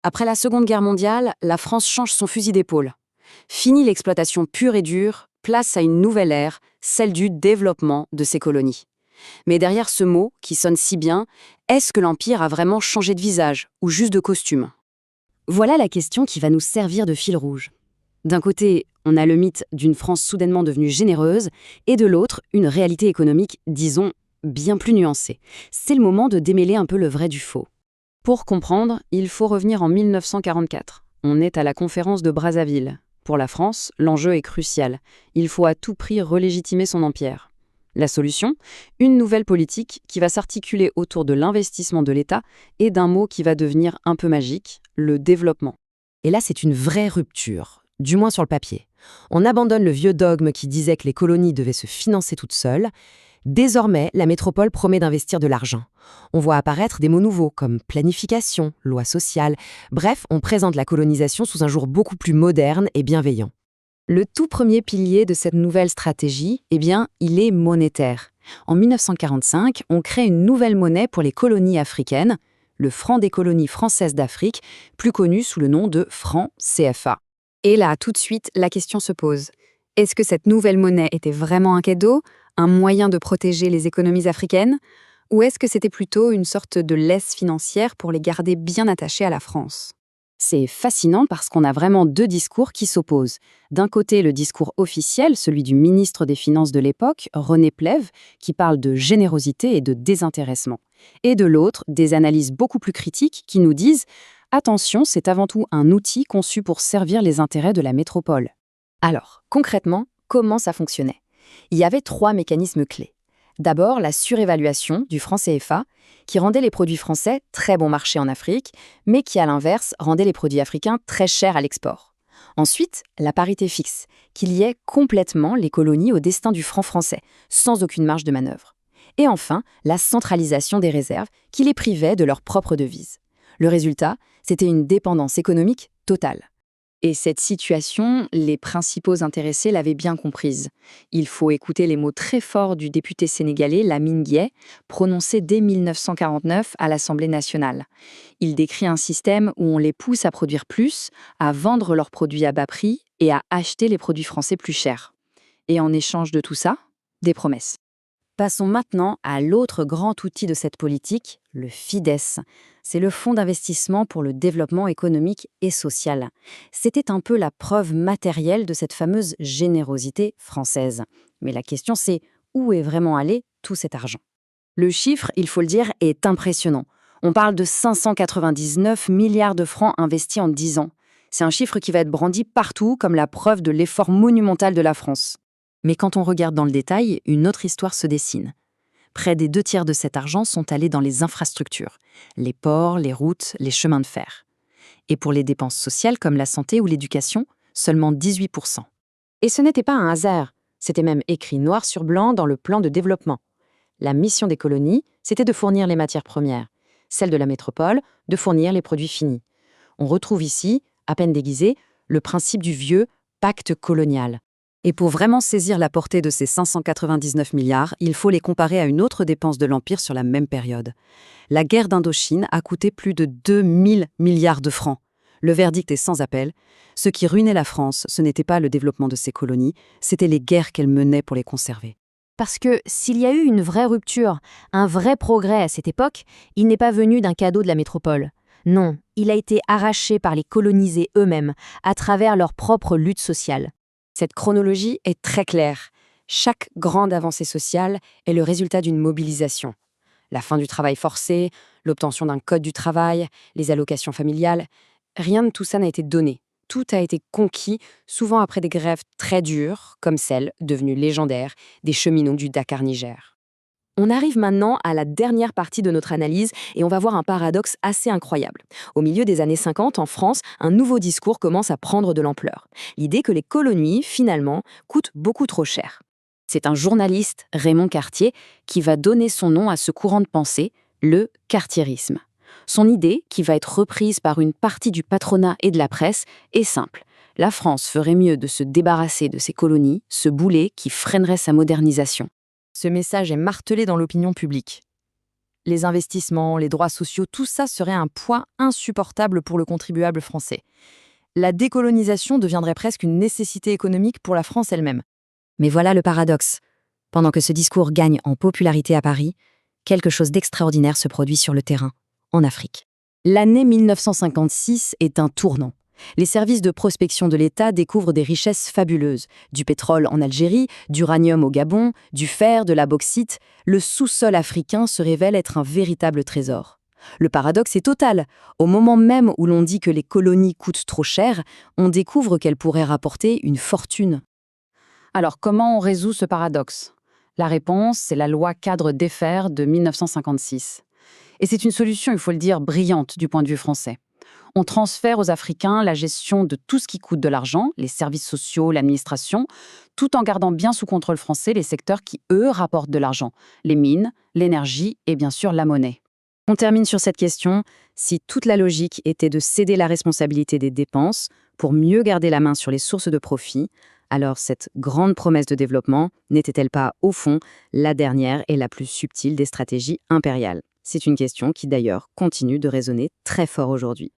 Après la Seconde Guerre mondiale, la France change son fusil d'épaule. Fini l'exploitation pure et dure, place à une nouvelle ère, celle du développement de ses colonies. Mais derrière ce mot, qui sonne si bien, est-ce que l'Empire a vraiment changé de visage, ou juste de costume? Voilà la question qui va nous servir de fil rouge. D'un côté, on a le mythe d'une France soudainement devenue généreuse, et de l'autre, une réalité économique, disons, bien plus nuancée. C'est le moment de démêler un peu le vrai du faux. Pour comprendre, il faut revenir en 1944. On est à la conférence de Brazzaville. Pour la France, l'enjeu est crucial. Il faut à tout prix relégitimer son empire. La solution? Une nouvelle politique qui va s'articuler autour de l'investissement de l'État et d'un mot qui va devenir un peu magique, le développement. Et là, c'est une vraie rupture, du moins sur le papier. On abandonne le vieux dogme qui disait que les colonies devaient se financer toutes seules. Désormais, la métropole promet d'investir de l'argent. On voit apparaître des mots nouveaux comme planification, loi sociale. Bref, on présente la colonisation sous un jour beaucoup plus moderne et bienveillant. Le tout premier pilier de cette nouvelle stratégie, il est monétaire. En 1945, on crée une nouvelle monnaie pour les colonies africaines, le franc des colonies françaises d'Afrique, plus connu sous le nom de franc CFA. Et là, tout de suite, la question se pose. Est-ce que cette nouvelle monnaie était vraiment un cadeau, un moyen de protéger les économies africaines, ou est-ce que c'était plutôt une sorte de laisse financière pour les garder bien attachés à la France? C'est fascinant parce qu'on a vraiment deux discours qui s'opposent. D'un côté, le discours officiel, celui du ministre des Finances de l'époque, René Plève, qui parle de générosité et de désintéressement. Et de l'autre, des analyses beaucoup plus critiques qui nous disent « Attention, c'est avant tout un outil conçu pour servir les intérêts de la métropole ». Alors, concrètement, comment ça fonctionnait? Il y avait 3 mécanismes clés. D'abord, la surévaluation du franc CFA, qui rendait les produits français très bon marché en Afrique, mais qui, à l'inverse, rendait les produits africains très chers à l'export. Ensuite, la parité fixe, qui liait complètement les colonies au destin du franc français, sans aucune marge de manœuvre. Et enfin, la centralisation des réserves, qui les privait de leur propre devise. Le résultat, c'était une dépendance économique totale. Et cette situation, les principaux intéressés l'avaient bien comprise. Il faut écouter les mots très forts du député sénégalais Lamine Gueye, prononcés dès 1949 à l'Assemblée nationale. Il décrit un système où on les pousse à produire plus, à vendre leurs produits à bas prix et à acheter les produits français plus chers. Et en échange de tout ça, des promesses. Passons maintenant à l'autre grand outil de cette politique, le FIDES. C'est le Fonds d'investissement pour le développement économique et social. C'était un peu la preuve matérielle de cette fameuse générosité française. Mais la question c'est, où est vraiment allé tout cet argent? Le chiffre, il faut le dire, est impressionnant. On parle de 599 milliards de francs investis en 10 ans. C'est un chiffre qui va être brandi partout comme la preuve de l'effort monumental de la France. Mais quand on regarde dans le détail, une autre histoire se dessine. Près des 2 tiers de cet argent sont allés dans les infrastructures, les ports, les routes, les chemins de fer. Et pour les dépenses sociales comme la santé ou l'éducation, seulement 18%. Et ce n'était pas un hasard, c'était même écrit noir sur blanc dans le plan de développement. La mission des colonies, c'était de fournir les matières premières. Celle de la métropole, de fournir les produits finis. On retrouve ici, à peine déguisé, le principe du vieux pacte colonial. Et pour vraiment saisir la portée de ces 599 milliards, il faut les comparer à une autre dépense de l'Empire sur la même période. La guerre d'Indochine a coûté plus de 2000 milliards de francs. Le verdict est sans appel. Ce qui ruinait la France, ce n'était pas le développement de ses colonies, c'était les guerres qu'elle menait pour les conserver. Parce que s'il y a eu une vraie rupture, un vrai progrès à cette époque, il n'est pas venu d'un cadeau de la métropole. Non, il a été arraché par les colonisés eux-mêmes, à travers leur propre lutte sociale. Cette chronologie est très claire. Chaque grande avancée sociale est le résultat d'une mobilisation. La fin du travail forcé, l'obtention d'un code du travail, les allocations familiales, rien de tout ça n'a été donné. Tout a été conquis, souvent après des grèves très dures, comme celle, devenue légendaire, des cheminots du Dakar-Niger. On arrive maintenant à la dernière partie de notre analyse et on va voir un paradoxe assez incroyable. Au milieu des années 50, en France, un nouveau discours commence à prendre de l'ampleur. L'idée que les colonies, finalement, coûtent beaucoup trop cher. C'est un journaliste, Raymond Cartier, qui va donner son nom à ce courant de pensée, le cartiérisme. Son idée, qui va être reprise par une partie du patronat et de la presse, est simple. La France ferait mieux de se débarrasser de ses colonies, ce boulet qui freinerait sa modernisation. Ce message est martelé dans l'opinion publique. Les investissements, les droits sociaux, tout ça serait un poids insupportable pour le contribuable français. La décolonisation deviendrait presque une nécessité économique pour la France elle-même. Mais voilà le paradoxe. Pendant que ce discours gagne en popularité à Paris, quelque chose d'extraordinaire se produit sur le terrain, en Afrique. L'année 1956 est un tournant. Les services de prospection de l'État découvrent des richesses fabuleuses. Du pétrole en Algérie, d'uranium au Gabon, du fer, de la bauxite. Le sous-sol africain se révèle être un véritable trésor. Le paradoxe est total. Au moment même où l'on dit que les colonies coûtent trop cher, on découvre qu'elles pourraient rapporter une fortune. Alors, comment on résout ce paradoxe ? La réponse, c'est la loi cadre d'Effer de 1956. Et c'est une solution, il faut le dire, brillante du point de vue français. On transfère aux Africains la gestion de tout ce qui coûte de l'argent, les services sociaux, l'administration, tout en gardant bien sous contrôle français les secteurs qui, eux, rapportent de l'argent, les mines, l'énergie et bien sûr la monnaie. On termine sur cette question. Si toute la logique était de céder la responsabilité des dépenses pour mieux garder la main sur les sources de profit, alors cette grande promesse de développement n'était-elle pas, au fond, la dernière et la plus subtile des stratégies impériales ? C'est une question qui, d'ailleurs, continue de résonner très fort aujourd'hui.